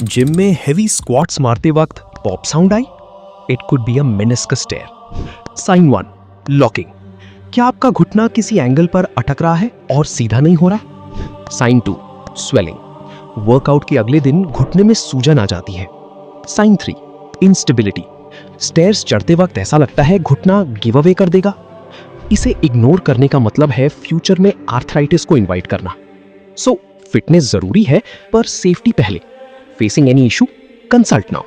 Gym में heavy squats मारते वक्त पॉप साउंड आई? It could be a meniscus tear. Sign 1, locking. क्या आपका घुटना किसी एंगल पर अटक रहा है और सीधा नहीं हो रहा? Sign 2, swelling. वर्कआउट के अगले दिन घुटने में सूजन आ जाती है। Sign 3, instability. स्टेयर्स चढ़ते वक्त ऐसा लगता है घुटना गिव अवे कर देगा। इसे इग्नोर करने का मतलब है फ्यूचर में आर्थराइटिस को इनवाइट करना। सो फिटनेस जरूरी है, पर सेफ्टी पहले। Facing any issue? Consult now.